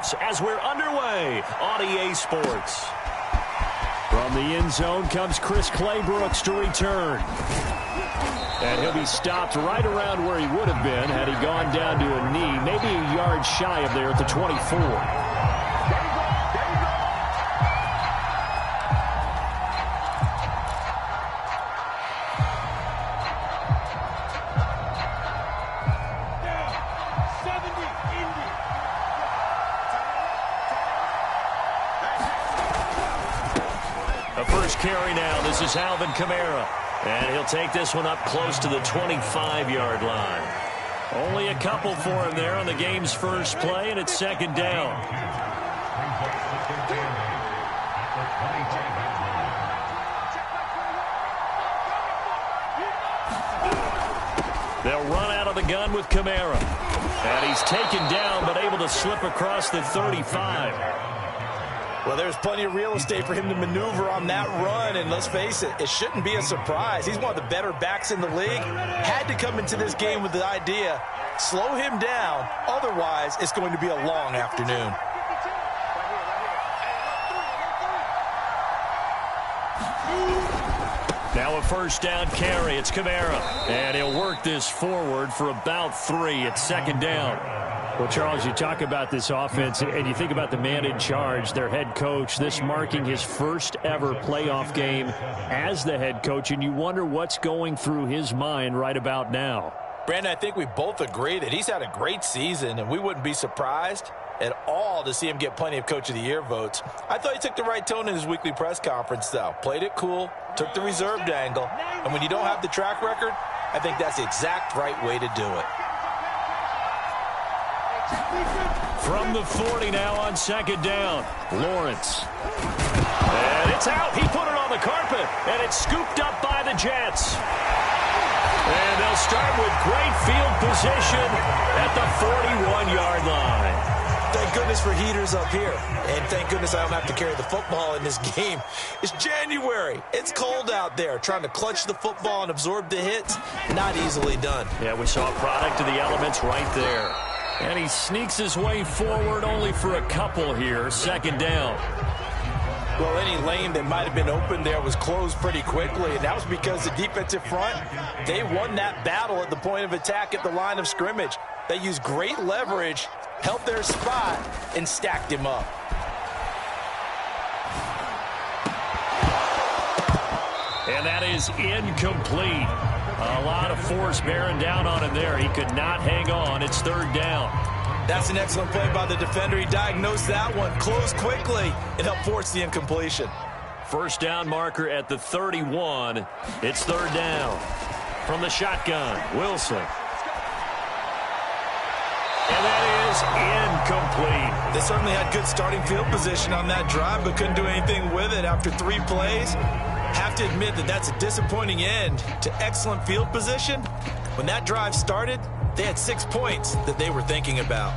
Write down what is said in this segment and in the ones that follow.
starts as we're underway on EA Sports. From the end zone comes Chris Claybrooks to return. And he'll be stopped right around where he would have been had he gone down to a knee, maybe a yard shy of there at the 24. Carry now. This is Alvin Kamara. And he'll take this one up close to the 25-yard line. Only a couple for him there on the game's first play, and it's second down. They'll run out of the gun with Kamara. And he's taken down, but able to slip across the 35. Well, there's plenty of real estate for him to maneuver on that run, and let's face it, it shouldn't be a surprise. He's one of the better backs in the league. Had to come into this game with the idea, slow him down, otherwise it's going to be a long afternoon. Now a first down carry. It's Kamara, and he'll work this forward for about 3. It's second down. Well, Charles, you talk about this offense, and you think about the man in charge, their head coach, this marking his first ever playoff game as the head coach, and you wonder what's going through his mind right about now. Brandon, I think we both agree that he's had a great season, and we wouldn't be surprised at all to see him get plenty of Coach of the Year votes. I thought he took the right tone in his weekly press conference, though. Played it cool, took the reserved angle, and when you don't have the track record, I think that's the exact right way to do it. From the 40 now on second down, Lawrence. And it's out. He put it on the carpet, and it's scooped up by the Jets. And they'll start with great field position at the 41-yard line. Thank goodness for heaters up here. And thank goodness I don't have to carry the football in this game. It's January. It's cold out there. Trying to clutch the football and absorb the hits, not easily done. Yeah, we saw a product of the elements right there. And he sneaks his way forward only for a couple here. Second down. Well, any lane that might have been open there was closed pretty quickly, and that was because the defensive front, they won that battle at the point of attack at the line of scrimmage. They used great leverage, held their spot, and stacked him up. And that is incomplete. A lot of force bearing down on him there. He could not hang on. It's third down. That's an excellent play by the defender. He diagnosed that one, closed quickly, and helped force the incompletion. First down marker at the 31. It's third down. From the shotgun, Wilson. And that is incomplete. They certainly had good starting field position on that drive, but couldn't do anything with it after 3 plays. Have to admit that that's a disappointing end to excellent field position. When that drive started, they had 6 points that they were thinking about.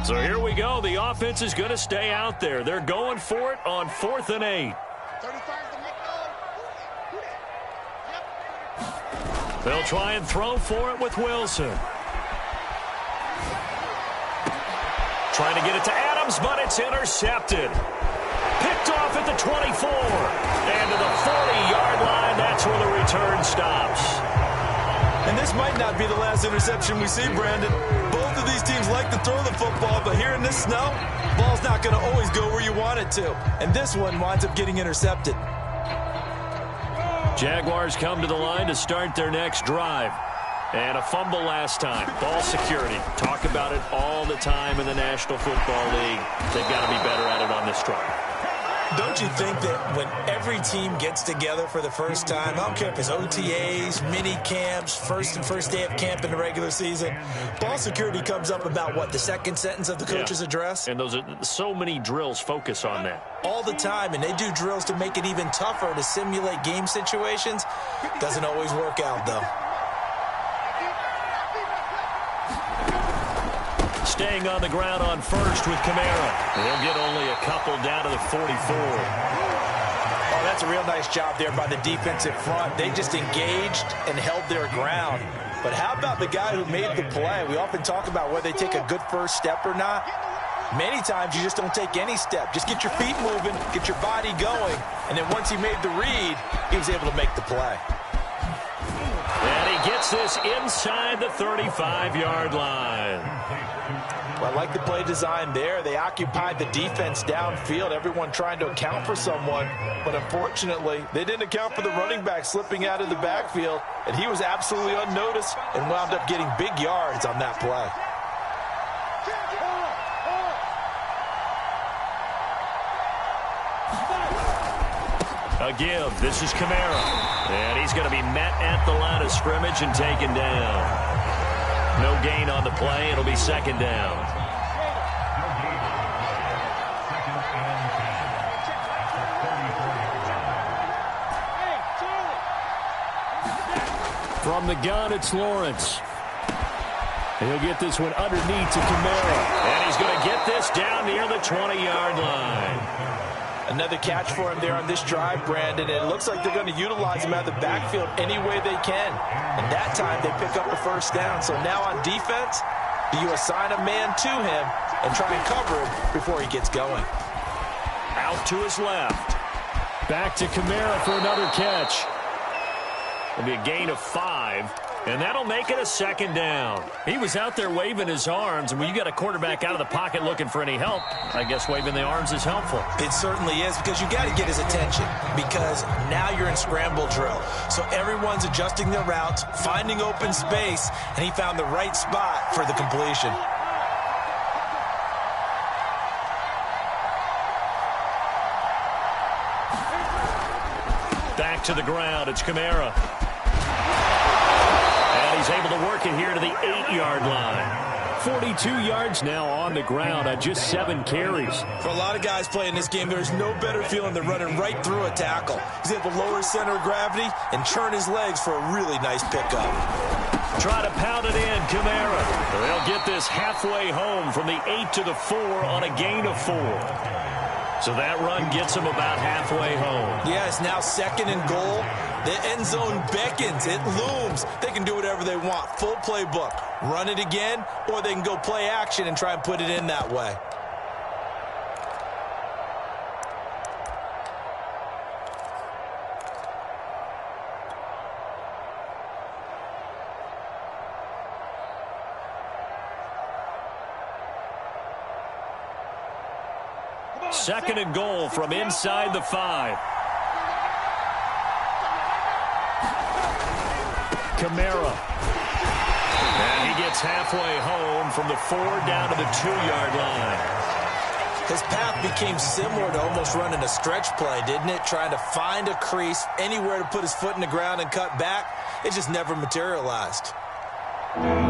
So here we go. The offense is going to stay out there. They're going for it on 4th and 8. They'll try and throw for it with Wilson. Trying to get it to Adams, but it's intercepted. Picked off at the 24. And to the 40-yard line, that's where the return stops. And this might not be the last interception we see, Brandon. Both of these teams like to throw the football, but here in this snow, ball's not going to always go where you want it to. And this one winds up getting intercepted. Jaguars come to the line to start their next drive. And a fumble last time. Ball security. Talk about it all the time in the National Football League. They've got to be better at it on this drive. Don't you think that when every team gets together for the first time, I don't care if it's OTAs, mini camps, first day of camp in the regular season, ball security comes up about, what, the second sentence of the coach's address? And those are so many drills focus on that. All the time, and they do drills to make it even tougher to simulate game situations. Doesn't always work out, though. Staying on the ground on first with Kamara. He'll get only a couple down to the 44. Oh, that's a real nice job there by the defensive front. They just engaged and held their ground. But how about the guy who made the play? We often talk about whether they take a good first step or not. Many times you just don't take any step. Just get your feet moving, get your body going, and then once he made the read, he was able to make the play. And he gets this inside the 35-yard line. Well, I like the play design there. They occupied the defense downfield, everyone trying to account for someone. But unfortunately, they didn't account for the running back slipping out of the backfield, and he was absolutely unnoticed and wound up getting big yards on that play. A give. This is Kamara. And he's going to be met at the line of scrimmage and taken down. No gain on the play. It'll be second down. From the gun, it's Lawrence. He'll get this one underneath to Kamara. And he's going to get this down near the 20-yard line. Another catch for him there on this drive, Brandon. It looks like they're going to utilize him out of the backfield any way they can. And that time they pick up the first down. So now on defense, do you assign a man to him and try and cover him before he gets going? Out to his left. Back to Kamara for another catch. It'll be a gain of 5. And that'll make it a second down. He was out there waving his arms, and when you got a quarterback out of the pocket looking for any help, I guess waving the arms is helpful. It certainly is, because you got to get his attention, because now you're in scramble drill. So everyone's adjusting their routes, finding open space, and he found the right spot for the completion. Back to the ground, it's Kamara. He's able to work it here to the 8-yard line. 42 yards now on the ground on just 7 carries. For a lot of guys playing this game, there's no better feeling than running right through a tackle. He's able to lower his center of gravity and turn his legs for a really nice pickup. Try to pound it in, Kamara. They'll get this halfway home from the 8 to the 4 on a gain of 4. So that run gets them about halfway home. Yeah, it's now second and goal. The end zone beckons. It looms. They can do whatever they want. Full playbook. Run it again, or they can go play action and try and put it in that way. Second and goal from inside the 5. Kamara. And he gets halfway home from the 4 down to the 2-yard line. His path became similar to almost running a stretch play, didn't it? Trying to find a crease, anywhere to put his foot in the ground and cut back. It just never materialized.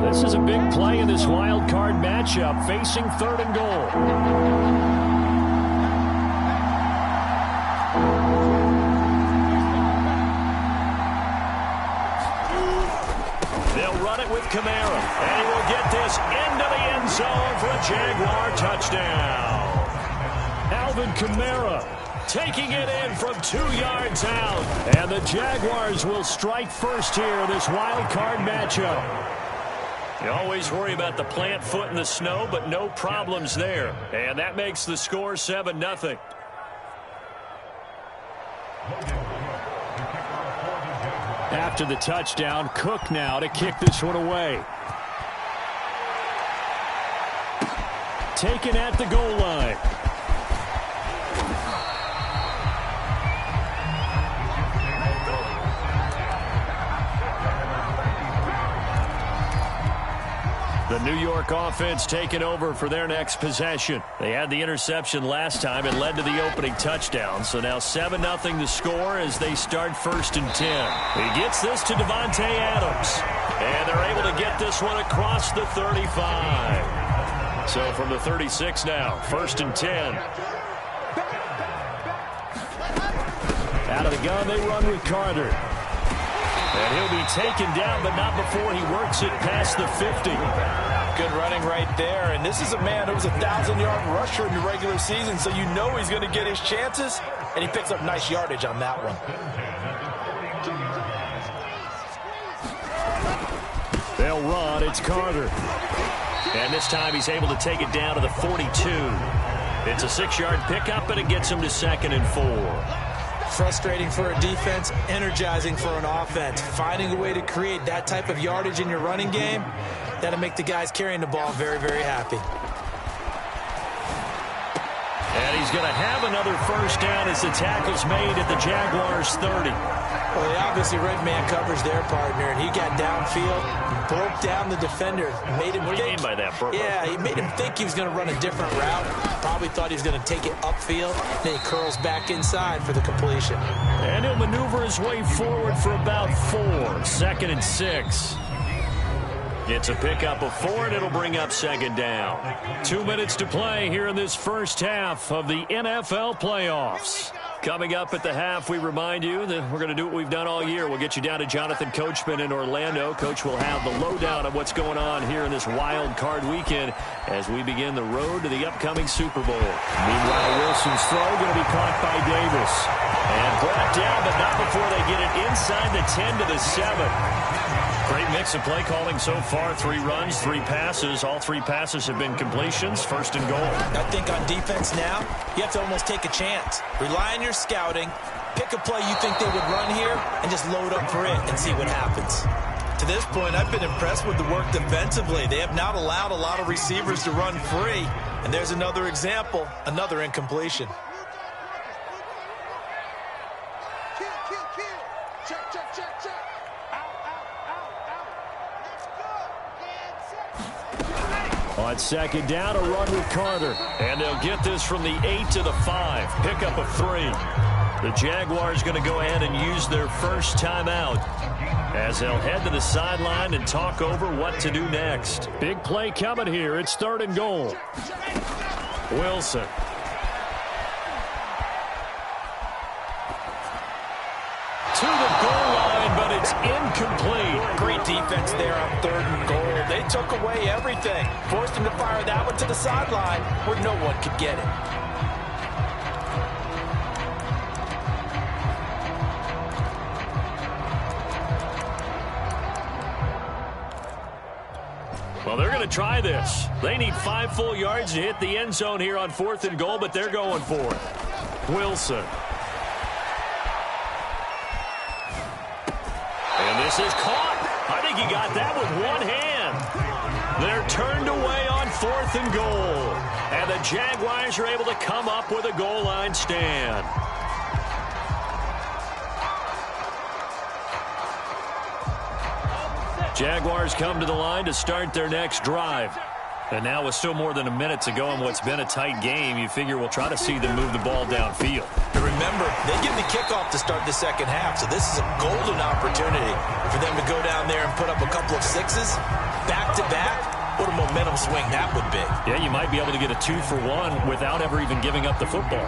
This is a big play in this wild card matchup, facing 3rd and goal. With Kamara, and he will get this into the end zone for a Jaguar touchdown. Alvin Kamara taking it in from 2 yards out, and the Jaguars will strike first here in this wild card matchup. You always worry about the plant foot in the snow, but no problems there, and that makes the score 7-0. After the touchdown, Cook now to kick this one away. Taken at the goal line. The New York offense taking over for their next possession. They had the interception last time and led to the opening touchdown. So now 7-0 the score as they start 1st and 10. He gets this to Devontae Adams. And they're able to get this one across the 35. So from the 36 now, 1st and 10. Out of the gun, they run with Carter. And he'll be taken down, but not before he works it past the 50. Good running right there. And this is a man who was a 1,000-yard rusher in the regular season, so you know he's going to get his chances and he picks up nice yardage on that one. They'll run. It's Carter. And this time he's able to take it down to the 42. It's a 6-yard pickup, and it gets him to 2nd and 4. Frustrating for a defense, energizing for an offense. Finding a way to create that type of yardage in your running game, that'll make the guys carrying the ball very, very happy. And he's going to have another first down as the tackle's made at the Jaguars' 30. Well, they obviously red man coverage their partner, and he got downfield, broke down the defender. Made him what do you mean by that, Burrow? Yeah, he made him think he was going to run a different route. Probably thought he was going to take it upfield. Then he curls back inside for the completion. And he'll maneuver his way forward for about 4. 2nd and 6. It's a pickup of 4, and it'll bring up 2nd down. 2 minutes to play here in this first half of the NFL playoffs. Coming up at the half, we remind you that we're going to do what we've done all year. We'll get you down to Jonathan Coachman in Orlando. Coach will have the lowdown of what's going on here in this wild card weekend as we begin the road to the upcoming Super Bowl. Meanwhile, Wilson's throw going to be caught by Davis. And brought down, but not before they get it inside the 10 to the 7. Great mix of play calling so far. 3 runs, 3 passes. All 3 passes have been completions. 1st and goal. I think on defense now, you have to almost take a chance. Rely on your scouting. Pick a play you think they would run here and just load up for it and see what happens. To this point, I've been impressed with the work defensively. They have not allowed a lot of receivers to run free. And there's another example, another incompletion. On 2nd down, a run with Carter. And they'll get this from the 8 to the 5. Pickup of 3. The Jaguars going to go ahead and use their first timeout as they'll head to the sideline and talk over what to do next. Big play coming here. It's 3rd and goal. Wilson. To the goal line, but it's incomplete. Great defense there on 3rd and goal. They took away everything. Forced him to fire that one to the sideline where no one could get it. Well, they're going to try this. They need 5 full yards to hit the end zone here on 4th and goal, but they're going for it. Wilson. And this is caught. I think he got that with one hand. They're turned away on 4th and goal. And the Jaguars are able to come up with a goal line stand. Jaguars come to the line to start their next drive. And now with still more than a minute to go in what's been a tight game, you figure we'll try to see them move the ball downfield. And remember, they get the kickoff to start the second half, so this is a golden opportunity for them to go down there and put up a couple of 6s back-to-back. What a momentum swing that would be. Yeah, you might be able to get a 2-for-1 without ever even giving up the football.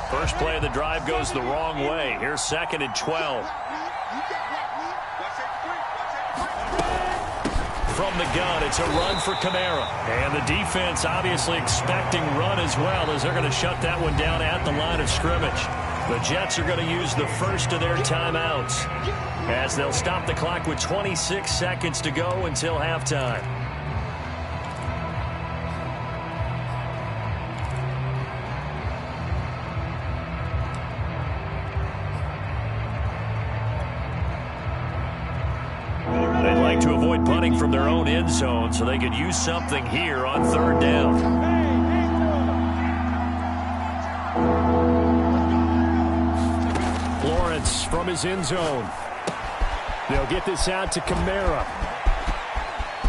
First play of the drive goes the wrong way. Here's 2nd and 12. From the gun, it's a run for Kamara. And the defense obviously expecting run as well as they're going to shut that one down at the line of scrimmage. The Jets are going to use the first of their timeouts as they'll stop the clock with 26 seconds to go until halftime. To avoid punting from their own end zone so they could use something here on 3rd down. Lawrence from his end zone. They'll get this out to Kamara.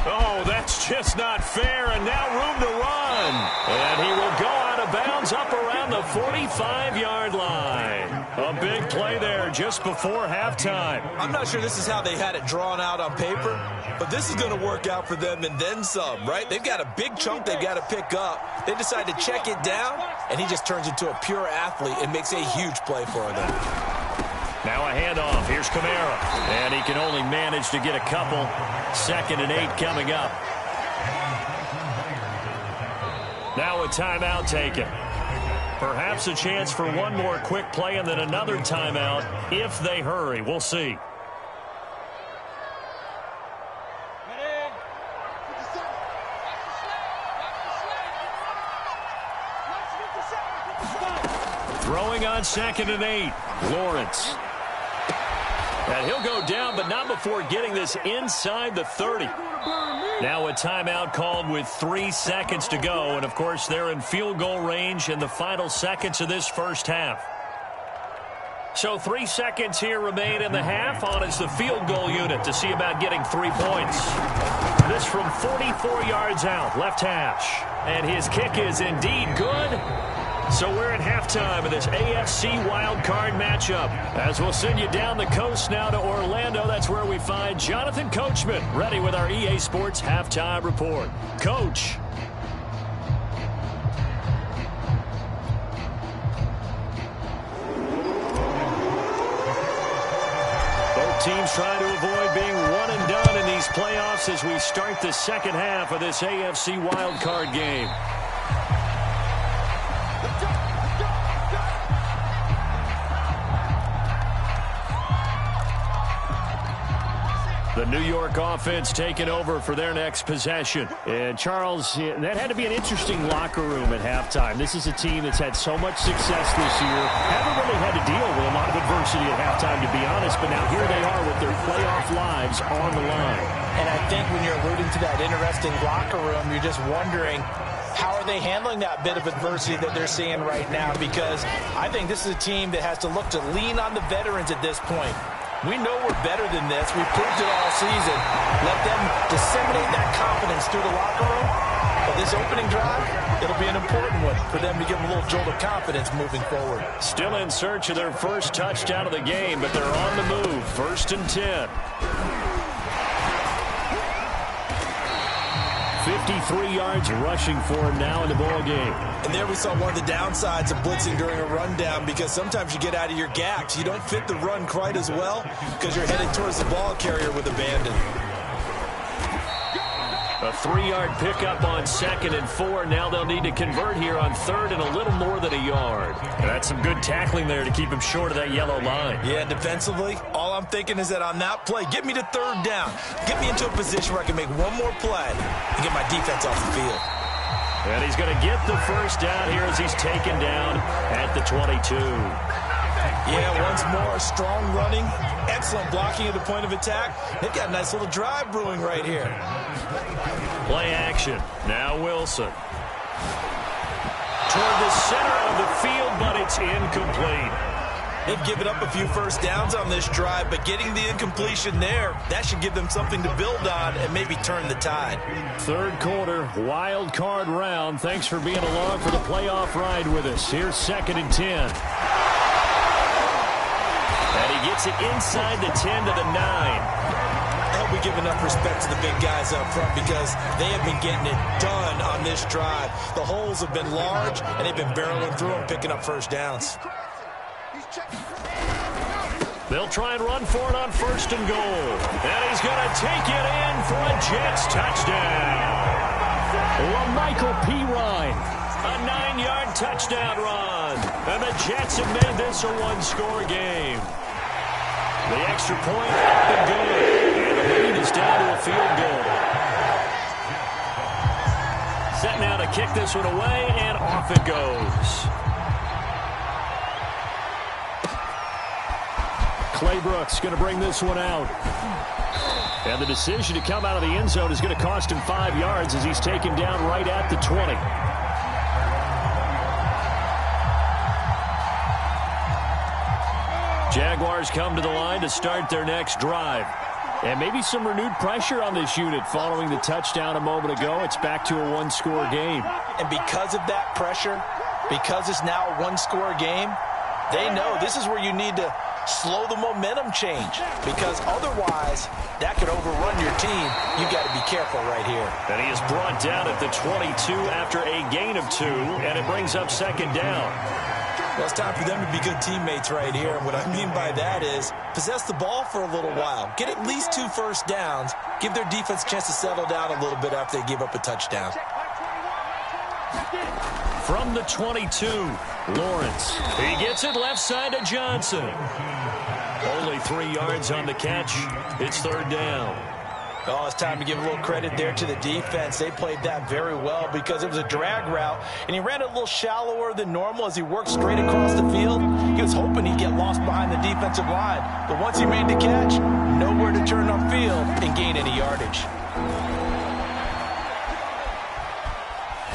Oh, that's just not fair, and now room to run. And he will go out of bounds up around the 45-yard line. A big play there just before halftime. I'm not sure this is how they had it drawn out on paper, but this is going to work out for them and then some, right? They've got a big chunk they've got to pick up. They decide to check it down, and he just turns into a pure athlete and makes a huge play for them. Now a handoff. Here's Kamara. And he can only manage to get a couple. 2nd and 8 coming up. timeout taken. Perhaps a chance for one more quick play and then another timeout if they hurry. We'll see. Throwing on 2nd and 8. Lawrence. And he'll go down, but not before getting this inside the 30. Now a timeout called with 3 seconds to go. And, of course, they're in field goal range in the final seconds of this first half. So 3 seconds here remain in the half. On is the field goal unit to see about getting 3 points. This from 44 yards out, left hash. And his kick is indeed good. So we're at halftime of this AFC wildcard matchup. As we'll send you down the coast now to Orlando, that's where we find Jonathan Coachman ready with our EA Sports Halftime Report. Coach. Both teams trying to avoid being one and done in these playoffs as we start the second half of this AFC wildcard game. The New York offense taking over for their next possession. And, Charles, that had to be an interesting locker room at halftime. This is a team that's had so much success this year. Haven't really had to deal with a lot of adversity at halftime, to be honest. But now here they are with their playoff lives on the line. And I think when you're alluding to that interesting locker room, you're just wondering, how are they handling that bit of adversity that they're seeing right now? Because I think this is a team that has to look to lean on the veterans at this point. We know we're better than this. We've proved it all season. Let them disseminate that confidence through the locker room. But this opening drive, it'll be an important one for them to give them a little jolt of confidence moving forward. Still in search of their first touchdown of the game, but they're on the move. 1st and 10. 53 yards rushing for him now in the ball game. And there we saw one of the downsides of blitzing during a rundown, because sometimes you get out of your gaps. You don't fit the run quite as well because you're headed towards the ball carrier with abandon. A 3-yard pickup on 2nd and 4. Now they'll need to convert here on 3rd and a little more than a yard. And that's some good tackling there to keep him short of that yellow line. Yeah, defensively, all I'm thinking is that on that play, get me to 3rd down. Get me into a position where I can make one more play and get my defense off the field. And he's going to get the first down here as he's taken down at the 22. Yeah, once more, strong running, excellent blocking at the point of attack. They've got a nice little drive brewing right here. Play action. Now Wilson. Toward the center of the field, but it's incomplete. They've given up a few first downs on this drive, but getting the incompletion there, that should give them something to build on and maybe turn the tide. 3rd quarter, wild card round. Thanks for being along for the playoff ride with us. Here's 2nd and 10. And he gets it inside the 10 to the 9. I hope we give enough respect to the big guys up front, because they have been getting it done on this drive. The holes have been large, and they've been barreling through them, picking up first downs. They'll try and run for it on 1st and goal. And he's going to take it in for a Jets touchdown. LaMichael Pirine. A 9-yard touchdown run. And the Jets have made this a one-score game. The extra point up and good. And the lead is down to a field goal. Set now to kick this one away, and off it goes. Clay Brooks going to bring this one out. And the decision to come out of the end zone is going to cost him 5 yards as he's taken down right at the 20. Jaguars come to the line to start their next drive. And maybe some renewed pressure on this unit following the touchdown a moment ago. It's back to a one-score game. And because of that pressure, because it's now a one-score game, they know this is where you need to slow the momentum change, because otherwise that could overrun your team. You've got to be careful right here. And he is brought down at the 22 after a gain of 2, and it brings up 2nd down. Well, it's time for them to be good teammates right here. And what I mean by that is possess the ball for a little while. Get at least 2 first downs. Give their defense a chance to settle down a little bit after they give up a touchdown. From the 22, Lawrence. He gets it left side to Johnson. Only 3 yards on the catch. It's third down. Oh, it's time to give a little credit there to the defense. They played that very well because it was a drag route, and he ran it a little shallower than normal as he worked straight across the field. He was hoping he'd get lost behind the defensive line, but once he made the catch, nowhere to turn upfield and gain any yardage.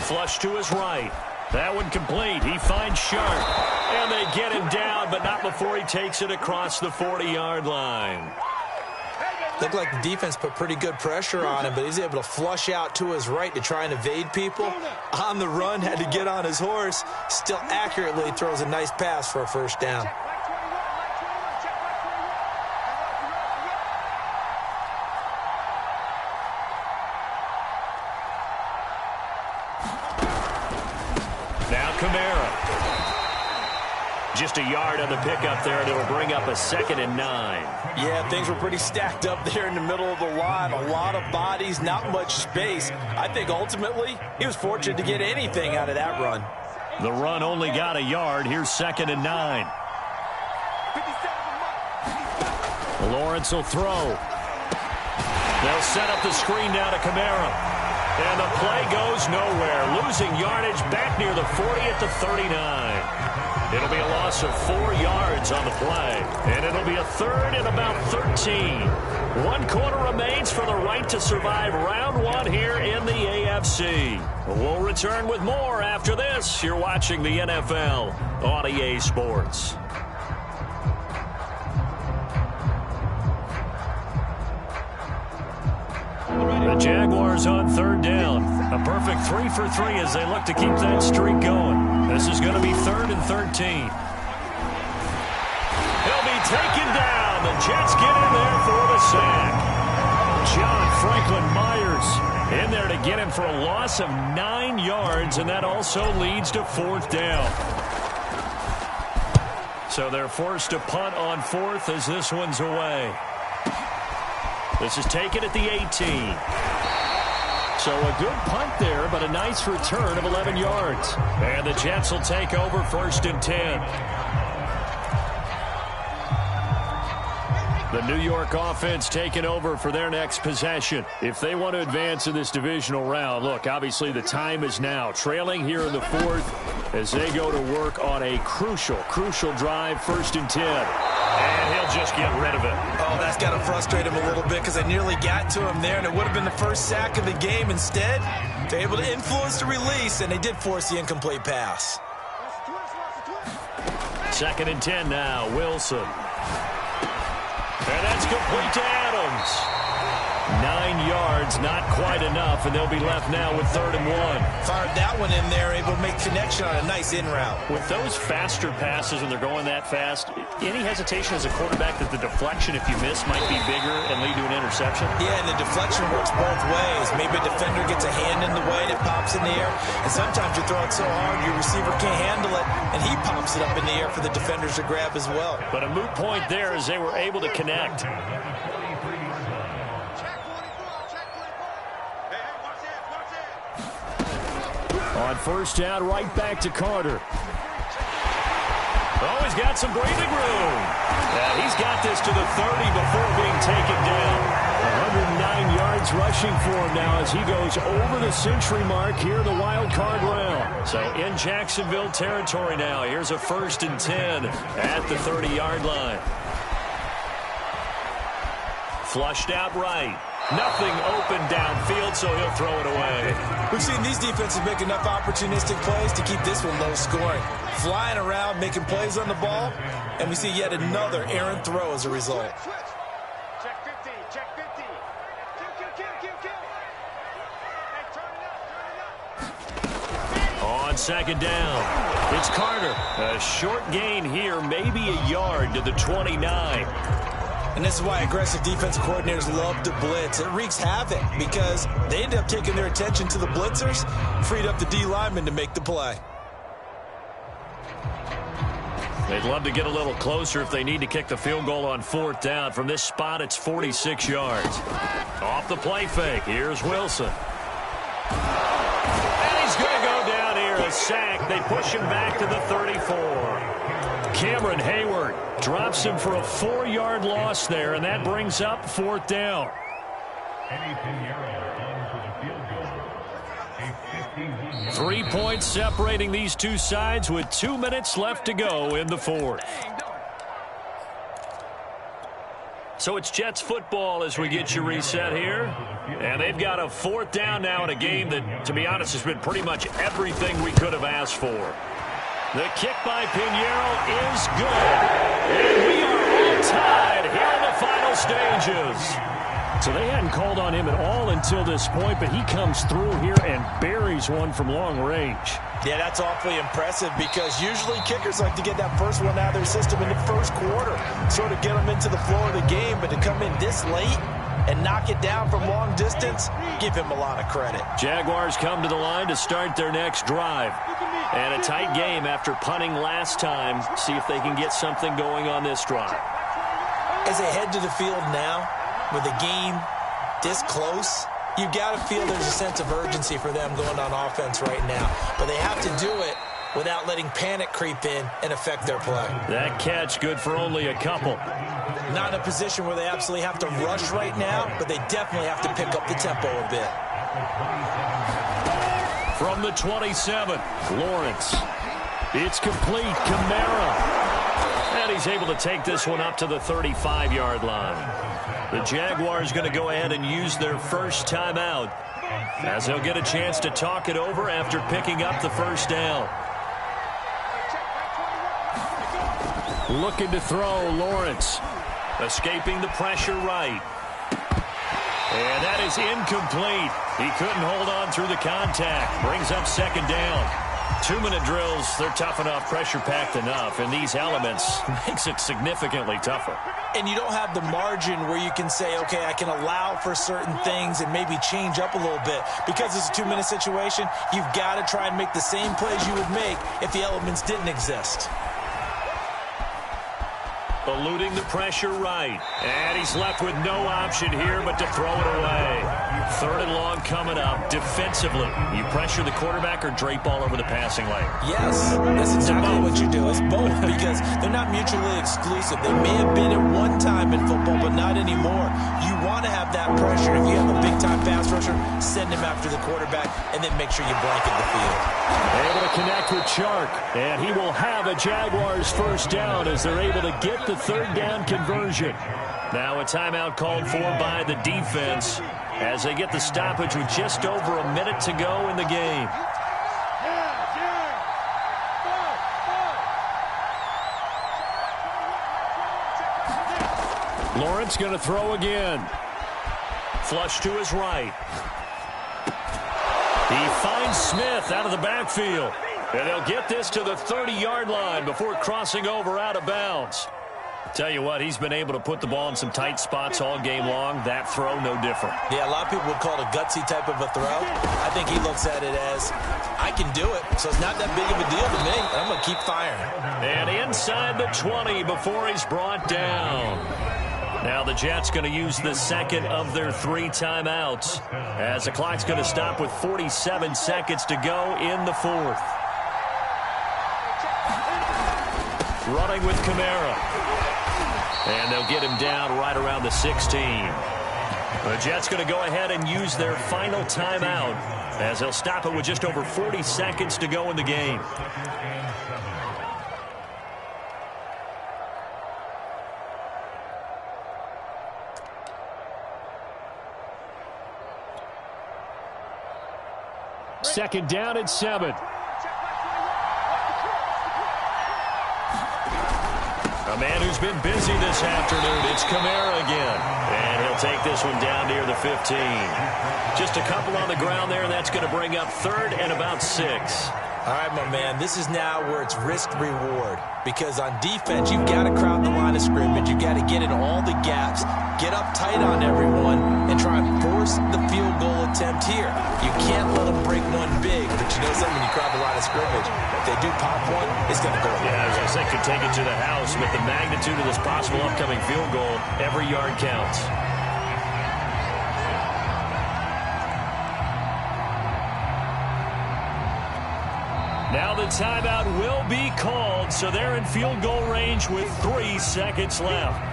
Flush to his right. That one complete. He finds Sharp. And they get him down, but not before he takes it across the 40-yard line. Looked like the defense put pretty good pressure on him, but he's able to flush out to his right to try and evade people. On the run, had to get on his horse. Still accurately throws a nice pass for a first down. Now Kamara. Just a yard on the pickup there, and it'll bring up a 2nd and 9. Yeah, things were pretty stacked up there in the middle of the line. A lot of bodies, not much space. I think ultimately he was fortunate to get anything out of that run. The run only got a yard. Here's 2nd and 9. Lawrence will throw. They'll set up the screen now to Kamara. And the play goes nowhere. Losing yardage back near the 40 at the 39. It'll be a loss of 4 yards on the play. And it'll be a 3rd and about 13. 1 quarter remains for the right to survive round 1 here in the AFC. We'll return with more after this. You're watching the NFL on EA Sports. The Jaguars on 3rd down. A perfect 3 for 3 as they look to keep that streak going. This is going to be 3rd and 13. He'll be taken down. The Jets get in there for the sack. John Franklin Myers in there to get him for a loss of 9 yards, and that also leads to 4th down. So they're forced to punt on 4th as this one's away. This is taken at the 18. So a good punt there, but a nice return of 11 yards. And the Jets will take over 1st and 10. The New York offense taking over for their next possession. If they want to advance in this divisional round, look, obviously the time is now. Trailing here in the 4th as they go to work on a crucial drive, 1st and 10. And he'll just get rid of it. Oh, that's got to frustrate him a little bit because they nearly got to him there, and it would have been the first sack of the game. Instead, they're able to influence the release, and they did force the incomplete pass. 2nd and 10 now, Wilson. And that's complete to Adams. 9 yards, not quite enough, and they'll be left now with 3rd and 1. Fired that one in there, able to make connection on a nice in route. With those faster passes and they're going that fast, any hesitation as a quarterback that the deflection, if you miss, might be bigger and lead to an interception? Yeah, and the deflection works both ways. Maybe a defender gets a hand in the way and it pops in the air, and sometimes you throw it so hard your receiver can't handle it, and he pops it up in the air for the defenders to grab as well. But a moot point there as they were able to connect. On 1st down, right back to Carter. Oh, he's got some breathing room. Yeah, he's got this to the 30 before being taken down. 109 yards rushing for him now as he goes over the century mark here in the wild card round. So in Jacksonville territory now. Here's a 1st and 10 at the 30-yard line. Flushed out right. Nothing open downfield, so he'll throw it away. We've seen these defenses make enough opportunistic plays to keep this one low scoring. Flying around, making plays on the ball, and we see yet another errant throw as a result. Check 50, check 50. On 2nd down, it's Carter. A short gain here, maybe a yard to the 29. And this is why aggressive defensive coordinators love to blitz. It wreaks havoc because they end up taking their attention to the blitzers, freed up the D lineman to make the play. They'd love to get a little closer if they need to kick the field goal on 4th down. From this spot, it's 46 yards. Off the play fake, here's Wilson. And he's going to go down a sack. They push him back to the 34. Cameron Hayward drops him for a 4-yard loss there, and that brings up 4th down. 3 points separating these two sides with 2 minutes left to go in the 4th. So it's Jets football as we get you reset here. And they've got a 4th down now in a game that, to be honest, has been pretty much everything we could have asked for. The kick by Pinheiro is good. And we are all tied here in the final stages. So they hadn't called on him at all until this point, but he comes through here and buries one from long range. Yeah, that's awfully impressive because usually kickers like to get that first one out of their system in the first quarter, sort of get them into the flow of the game, but to come in this late and knock it down from long distance, give him a lot of credit. Jaguars come to the line to start their next drive. And a tight game after punting last time. See if they can get something going on this drive. As they head to the field now, with the game this close, you've got to feel there's a sense of urgency for them going on offense right now. But they have to do it without letting panic creep in and affect their play. That catch good for only a couple. Not in a position where they absolutely have to rush right now, but they definitely have to pick up the tempo a bit. From the 27, Lawrence. It's complete. Kamara. And he's able to take this one up to the 35-yard line. The Jaguars going to go ahead and use their first timeout as they'll get a chance to talk it over after picking up the first down. Looking to throw, Lawrence. Escaping the pressure right. And that is incomplete. He couldn't hold on through the contact. Brings up 2nd down. 2-minute drills, they're tough enough, pressure-packed enough, and these elements makes it significantly tougher. And you don't have the margin where you can say, okay, I can allow for certain things and maybe change up a little bit. Because it's a 2-minute situation, you've got to try and make the same plays you would make if the elements didn't exist. Eluding the pressure right. And he's left with no option here but to throw it away. 3rd and long coming up. Defensively, you pressure the quarterback or drape all over the passing lane? Yes, that's exactly what you do. It's both because they're not mutually exclusive. They may have been at one time in football, but not anymore. You want to have that pressure. If you have a big-time pass rusher, send him after the quarterback and then make sure you blanket the field. Able to connect with Chark, and he will have a Jaguars first down as they're able to get the 3rd down conversion. Now a timeout called for by the defense as they get the stoppage with just over a minute to go in the game. Lawrence going to throw again. Flush to his right. He finds Smith out of the backfield. And they'll get this to the 30-yard line before crossing over out of bounds. Tell you what, he's been able to put the ball in some tight spots all game long. That throw, no different. Yeah, a lot of people would call it a gutsy type of a throw. I think he looks at it as, I can do it, so it's not that big of a deal to me. I'm going to keep firing. And inside the 20 before he's brought down. Now the Jets going to use the 2nd of their 3 timeouts as the clock's going to stop with 47 seconds to go in the 4th. Running with Kamara. And they'll get him down right around the 16. The Jets going to go ahead and use their final timeout as they'll stop it with just over 40 seconds to go in the game. Second down and 7. A man who's been busy this afternoon. It's Kamara again. And he'll take this one down near the 15. Just a couple on the ground there, and that's going to bring up 3rd and about 6. All right, my man, this is now where it's risk-reward. Because on defense, you've got to crowd the line of scrimmage. You've got to get in all the gaps, get up tight on everyone, and try and force the field goal attempt here. You can't let them break one big, but you know something, when you crowd the line of scrimmage, if they do pop one, it's going to go. Yeah, as I said, could take it to the house, but the magnitude of this possible upcoming field goal, every yard counts. the timeout will be called, so they're in field goal range with 3 seconds left.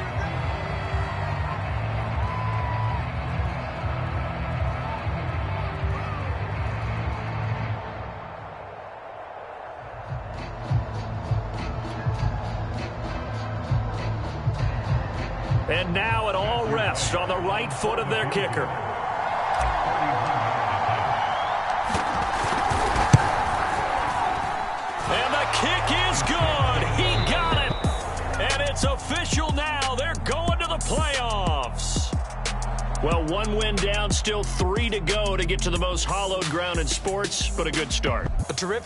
And now it all rests on the right foot of their kicker. And the kick is good. He got it. And it's official now. They're going to the playoffs. Well, 1 win down, still 3 to go to get to the most hallowed ground in sports, but a good start. A terrific